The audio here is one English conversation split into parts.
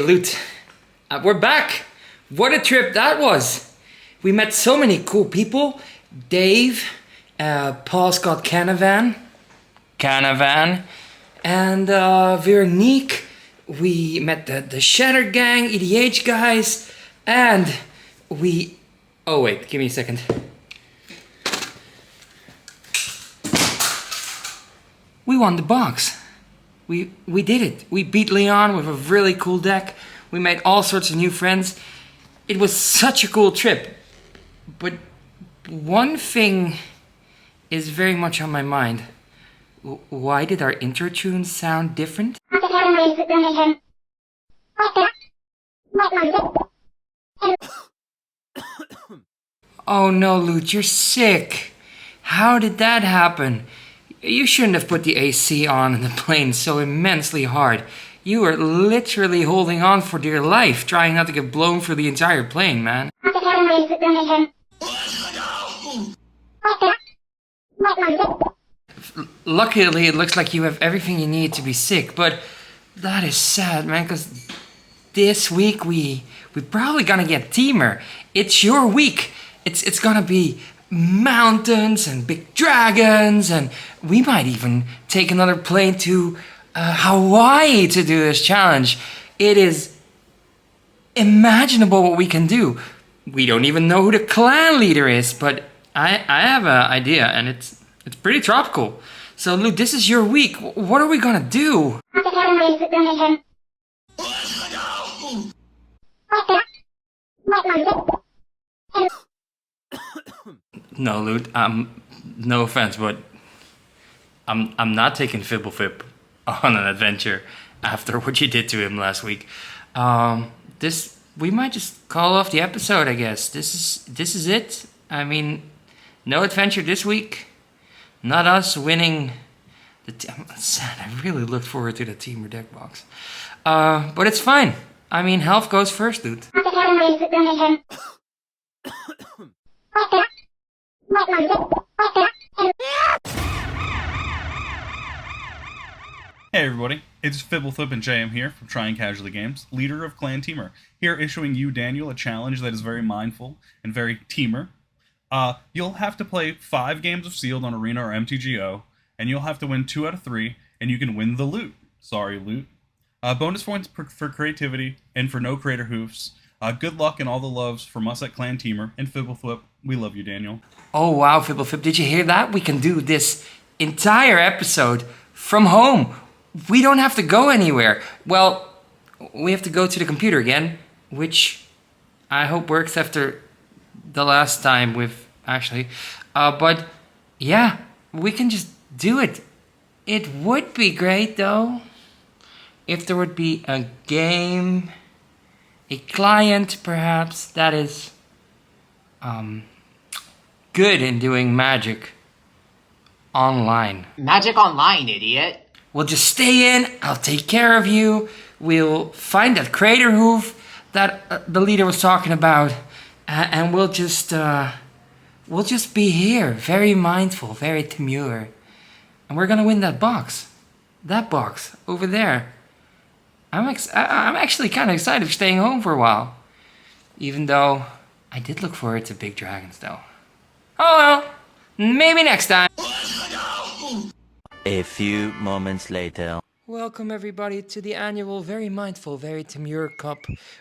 Loot. We're back. What a trip that was. We met so many cool people. Dave, Paul Scott Canavan, and Veronique. We met the Shattered Gang, EDH guys, and we... Oh wait, give me a second. We won the box. We did it. We beat Leon with a really cool deck. We made all sorts of new friends. It was such a cool trip. But one thing is very much on my mind. Why did our intro tunes sound different? Oh no, Loot, you're sick. How did that happen? You shouldn't have put the AC on in the plane so immensely hard. You were literally holding on for dear life, trying not to get blown through the entire plane, man. Luckily, it looks like you have everything you need to be sick, but that is sad, man, because this week we're probably gonna get Temur. It's your week. It's gonna be mountains and big dragons, and we might even take another plane to Hawaii to do this challenge. It is imaginable what we can do. We don't even know who the clan leader is, but I have an idea, and it's pretty tropical. So Luke, this is your week. What are we gonna do? No, Luke. No offense, but I'm not taking Fibblefip on an adventure after what you did to him last week. We might just call off the episode, I guess. This is it. I mean, no adventure this week. Not us winning I'm sad. I really looked forward to the Temur deck box. But it's fine. I mean, health goes first, dude. Hey everybody, it's Fibbleflip and JM here from Trying Casually Games, leader of Clan Temur. Here issuing you, Daniel, a challenge that is very mindful and very Temur. You'll have to play 5 games of Sealed on Arena or MTGO, and you'll have to win 2 out of 3, and you can win the loot. Sorry, loot. Bonus points for creativity and for no creator hoofs. Good luck and all the loves from us at Clan Temur, and Fibbleflip, we love you, Daniel. Oh wow, Fibbleflip, did you hear that? We can do this entire episode from home. We don't have to go anywhere. Well, we have to go to the computer again, which I hope works after the last time with Ashley. But yeah, we can just do it. It would be great though if there would be a game, a client perhaps, that is good in doing Magic online. Magic online, idiot. We'll just stay in, I'll take care of you, we'll find that crater hoof that the leader was talking about, and we'll just be here, very mindful, very Temur. And we're gonna win that box over there. I'm actually kind of excited for staying home for a while, even though I did look forward to big dragons though. Oh well, maybe next time. A few moments later. Welcome everybody to the annual Very Mindful, Very Temur Cup.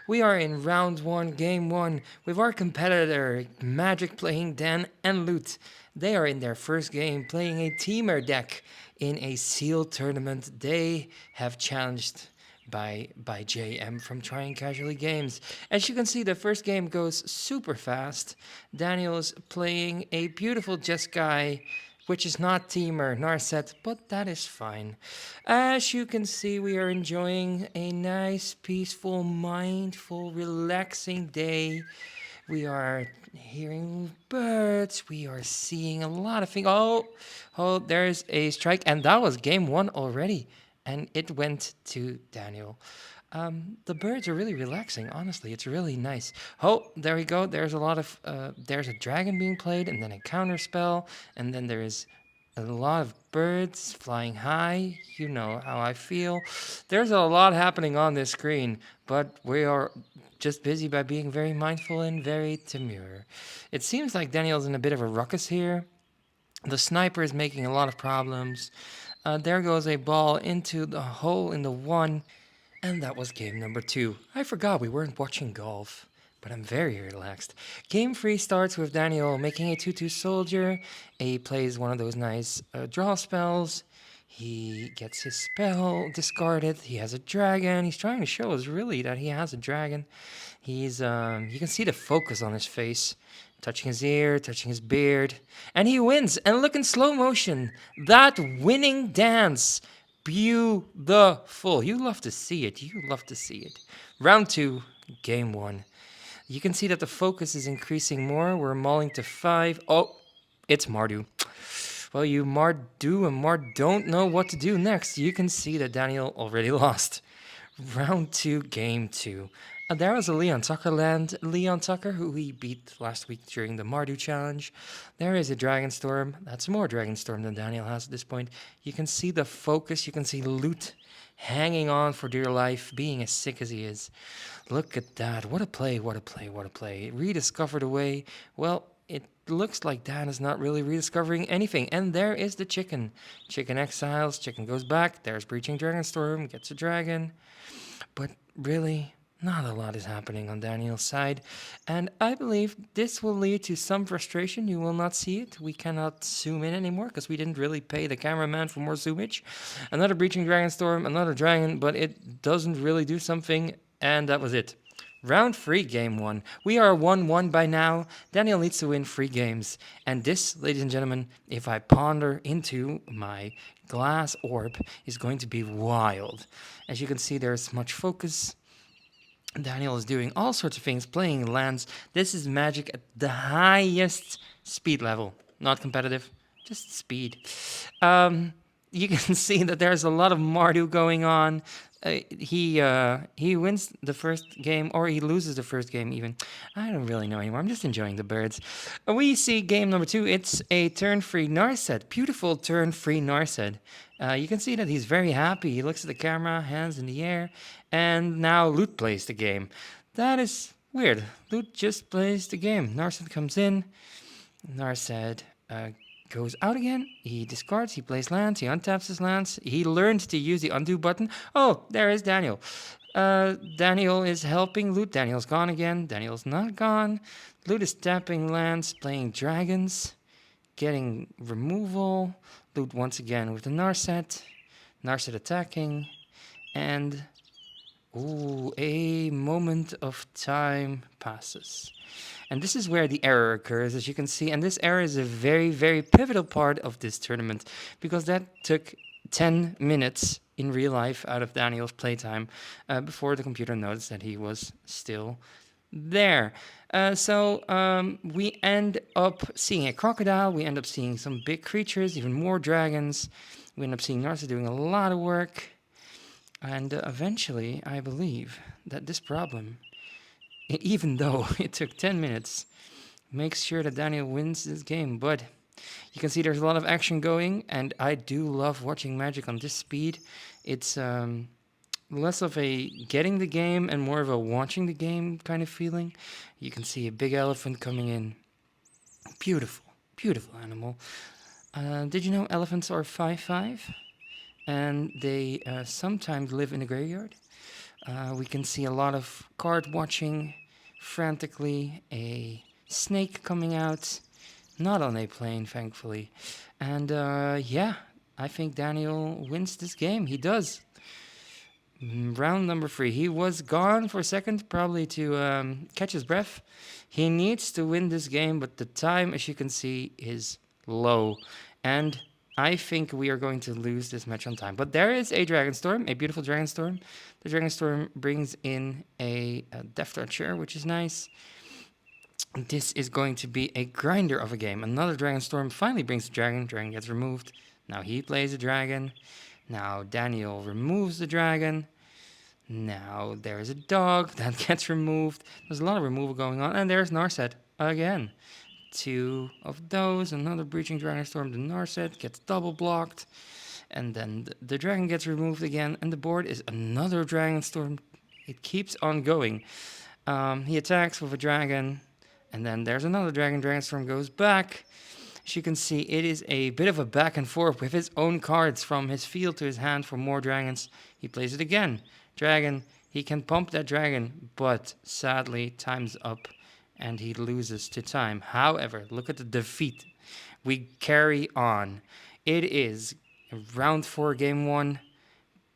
We are in round 1, game 1, with our competitor, Magic playing Dan and Loot. They are in their first game playing a Temur deck in a sealed tournament they have challenged by JM from Trying Casually Games. As you can see, the first game goes super fast. Daniel's playing a beautiful Jeskai, which is not Temur, Narset, but that is fine. As you can see, we are enjoying a nice, peaceful, mindful, relaxing day. We are hearing birds. We are seeing a lot of things. Oh, there's a strike, and that was game 1 already, and it went to Daniel. The birds are really relaxing, honestly. It's really nice. Oh, there we go. There's a lot of, there's a dragon being played, and then a counter spell, and then there is A lot of birds flying high. You know how I feel. There's a lot happening on this screen, but we are just busy by being very mindful and very demure. It seems like Daniel's in a bit of a ruckus here. The sniper is making a lot of problems. There goes a ball into the hole in the one. And that was game number 2. I forgot we weren't watching golf, but I'm very relaxed. Game 3 starts with Daniel making a 2-2 soldier. He plays one of those nice draw spells. He gets his spell discarded. He has a dragon. He's trying to show us really that he has a dragon. You can see the focus on his face, touching his ear, touching his beard, and he wins. And look in slow motion, that winning dance. Beautiful. You love to see it. You love to see it. Round 2, game 1. You can see that the focus is increasing more. We're mauling to 5. Oh, it's Mardu. Well, you Mardu and Mard don't know what to do next. You can see that Daniel already lost. Round 2, game 2. There was a Leon Tucker land. Leon Tucker, who we beat last week during the Mardu challenge. There is a Dragonstorm. That's more Dragonstorm than Daniel has at this point. You can see the focus. You can see Loot hanging on for dear life, being as sick as he is. Look at that. What a play, what a play, what a play. Rediscovered away. Well, it looks like Dan is not really rediscovering anything. And there is the chicken. Chicken exiles. Chicken goes back. There's Breaching Dragonstorm. Gets a dragon. But really, not a lot is happening on Daniel's side, and I believe this will lead to some frustration. You will not see it. We cannot zoom in anymore because we didn't really pay the cameraman for more zoomage. Another Breaching Dragonstorm, another dragon, but it doesn't really do something, and that was it. Round 3, game 1. We are 1-1 by now. Daniel needs to win 3 games. And this, ladies and gentlemen, if I ponder into my glass orb, is going to be wild. As you can see, there's much focus. Daniel is doing all sorts of things, playing lands. This is Magic at the highest speed level. Not competitive, just speed. You can see that there's a lot of Mardu going on. He wins the first game, or he loses the first game even. I don't really know anymore. I'm just enjoying the birds. We see game number 2. It's a turn-free Narset. Beautiful turn-free Narset. You can see that he's very happy. He looks at the camera, hands in the air, and now Loot plays the game. That is weird. Loot just plays the game. Narset comes in. Narset goes out again. He discards. He plays lands. He untaps his lands. He learned to use the undo button. Oh, there is Daniel. Daniel is helping Loot. Daniel's gone again. Daniel's not gone. Loot is tapping lands, playing dragons, getting removal. Loot once again with the Narset. Narset attacking. And a moment of time passes. And this is where the error occurs, as you can see. And this error is a very, very pivotal part of this tournament, because that took 10 minutes in real life out of Daniel's playtime before the computer noticed that he was still there. So we end up seeing a crocodile. We end up seeing some big creatures, even more dragons. We end up seeing Narsa doing a lot of work. And eventually, I believe that this problem, even though it took 10 minutes, makes sure that Daniel wins this game. But you can see there's a lot of action going, and I do love watching Magic on this speed. It's less of a getting the game and more of a watching the game kind of feeling. You can see a big elephant coming in. Beautiful, beautiful animal. Did you know elephants are 5'5"? And they sometimes live in the graveyard. We can see a lot of card watching frantically, a snake coming out, not on a plane, thankfully. And yeah, I think Daniel wins this game. He does. Round number 3. He was gone for a second, probably to catch his breath. He needs to win this game, but the time, as you can see, is low. And I think we are going to lose this match on time. But there is a Dragonstorm, a beautiful Dragonstorm. The Dragonstorm brings in a Death Archer, which is nice. This is going to be a grinder of a game. Another Dragonstorm finally brings the dragon. Dragon gets removed. Now he plays a dragon. Now Daniel removes the dragon. Now there is a dog that gets removed. There's a lot of removal going on. And there's Narset again. 2 of those, another Breaching Dragonstorm, the Narset gets double blocked, and then the dragon gets removed again, and the board is another Dragonstorm. It keeps on going. He attacks with a dragon, and then there's another dragon. Dragonstorm goes back. As you can see, it is a bit of a back and forth with his own cards from his field to his hand for more dragons. He plays it again. Dragon, he can pump that dragon, but sadly, time's up and he loses to time. However, look at the defeat. We carry on. It is round 4, game 1.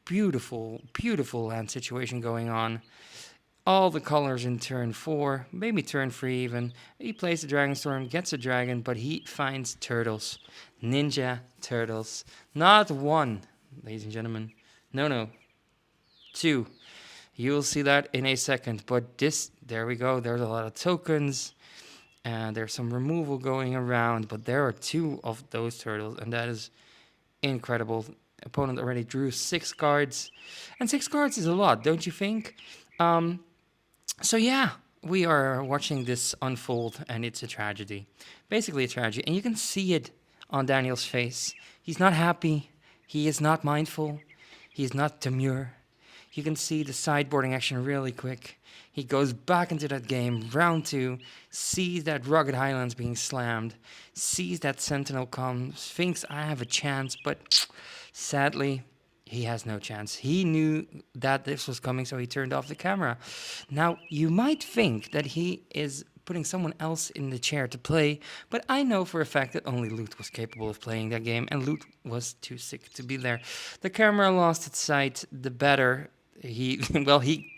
Beautiful, beautiful land situation going on. All the colors in turn 4, maybe turn 3 even. He plays the Dragonstorm, gets a dragon, but he finds turtles. Ninja turtles. Not 1, ladies and gentlemen. No. 2. You will see that in a second. But this, there we go. There's a lot of tokens. And there's some removal going around. But there are 2 of those turtles. And that is incredible. Opponent already drew 6 cards. And 6 cards is a lot, don't you think? So yeah, we are watching this unfold, and it's a tragedy. Basically a tragedy, and you can see it on Daniel's face. He's not happy. He is not mindful. He is not Temur. You can see the sideboarding action really quick. He goes back into that game, round 2, sees that Rugged Highlands being slammed, sees that Sentinel comes, thinks I have a chance, but sadly, he has no chance. He knew that this was coming, so he turned off the camera. Now, you might think that he is putting someone else in the chair to play, but I know for a fact that only Loot was capable of playing that game, and Loot was too sick to be there. The camera lost its sight. The better he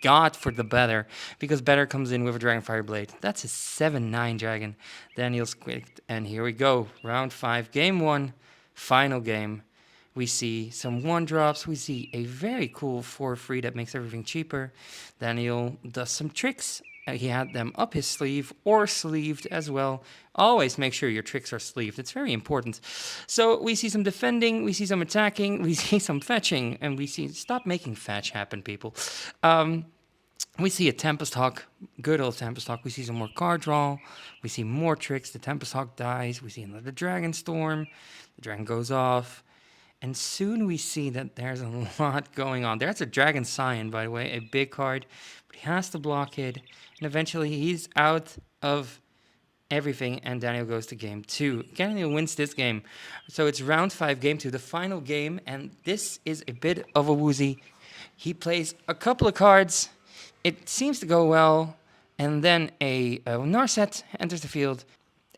got for the better, because better comes in with a Dragonfire Blade. That's a 7/9 dragon. Daniel's quick, and here we go. Round 5, game 1, final game. We see some 1-drops. We see a very cool 4/3 that makes everything cheaper. Daniel does some tricks. He had them up his sleeve or sleeved as well. Always make sure your tricks are sleeved. It's very important. So we see some defending. We see some attacking. We see some fetching. And we see... Stop making fetch happen, people. We see a Tempest Hawk. Good old Tempest Hawk. We see some more card draw. We see more tricks. The Tempest Hawk dies. We see another Dragon Storm. The dragon goes off. And soon we see that there's a lot going on. There's a Dragon Scion, by the way, a big card. But he has to block it. And eventually he's out of everything. And Daniel goes to game 2. Daniel wins this game. So it's round 5, game 2, the final game. And this is a bit of a woozy. He plays a couple of cards. It seems to go well. And then a Narset enters the field.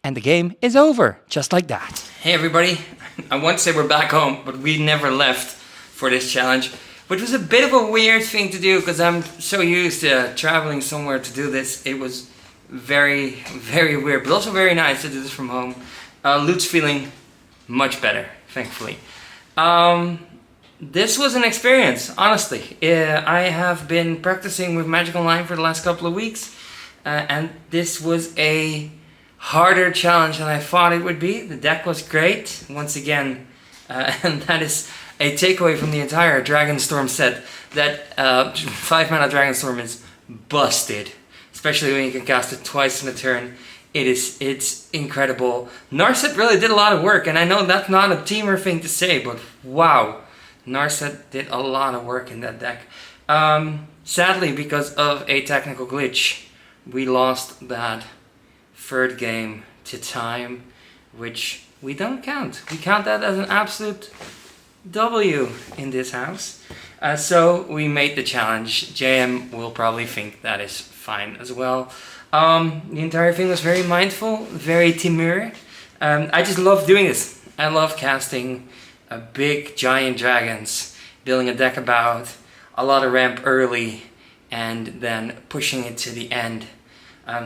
And the game is over, just like that. Hey everybody, I want to say we're back home, but we never left for this challenge, which was a bit of a weird thing to do because I'm so used to traveling somewhere to do this. It was very, very weird, but also very nice to do this from home. Loot's feeling much better, thankfully. This was an experience, honestly. I have been practicing with Magic Online for the last couple of weeks, and this was a harder challenge than I thought it would be. The deck was great, once again, and that is a takeaway from the entire Dragonstorm set, that 5-mana Dragonstorm is busted, especially when you can cast it twice in a turn. It's incredible. Narset really did a lot of work, and I know that's not a teamer thing to say, but wow, Narset did a lot of work in that deck. Sadly, because of a technical glitch, we lost that 3rd game to time, which we don't count. We count that as an absolute W in this house. So we made the challenge. JM will probably think that is fine as well. The entire thing was very mindful, very Temur. I just love doing this. I love casting big giant dragons, building a deck about, a lot of ramp early, and then pushing it to the end.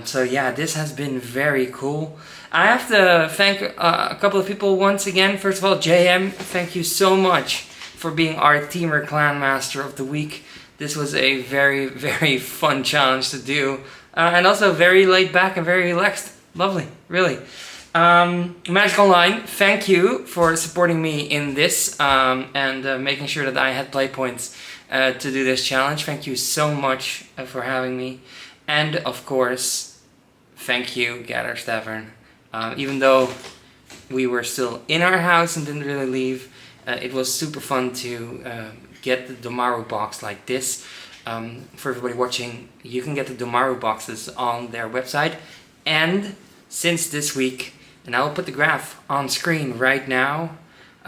So yeah, this has been very cool. I have to thank a couple of people once again. First of all, JM, thank you so much for being our Teamer Clan Master of the Week. This was a very, very fun challenge to do. And also very laid back and very relaxed. Lovely, really. Magic Online, thank you for supporting me in this and making sure that I had play points to do this challenge. Thank you so much for having me. And of course, thank you, Gather's Tavern. Even though we were still in our house and didn't really leave, it was super fun to get the DOMARU box like this. For everybody watching, you can get the DOMARU boxes on their website. And since this week, and I'll put the graph on screen right now,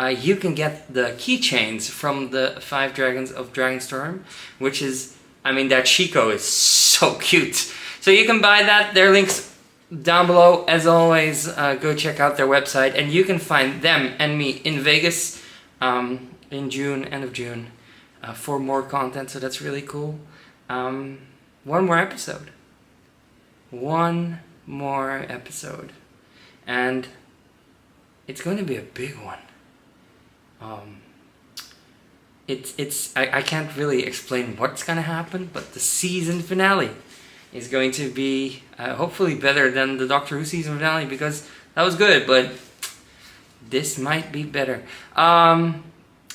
you can get the keychains from the 5 Dragons of Dragonstorm, which is, I mean, that Chico is so cute. So you can buy that. There are links down below. As always, go check out their website, and you can find them and me in Vegas in June, end of June, for more content. So that's really cool. One more episode. One more episode. And it's going to be a big one. I can't really explain what's going to happen, but the season finale is going to be hopefully better than the Doctor Who season finale, because that was good, but this might be better. I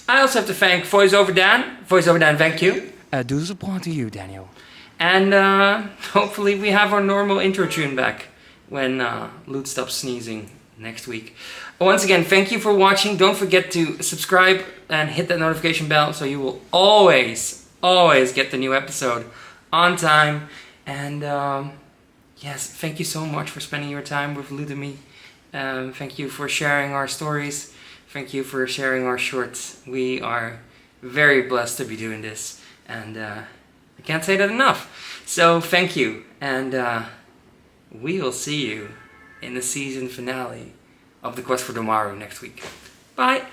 also have to thank VoiceOver Dan. VoiceOver Dan, thank you. Do the applause to you, Daniel. And hopefully we have our normal intro tune back when Loot stops sneezing next week. Once again, thank you for watching. Don't forget to subscribe and hit that notification bell so you will always get the new episode on time. And yes, thank you so much for spending your time with Loot and me. Thank you for sharing our stories. Thank you for sharing our shorts. We are very blessed to be doing this, and I can't say that enough. So thank you, and we will see you in the season finale of the Quest for DOMARU next week. Bye!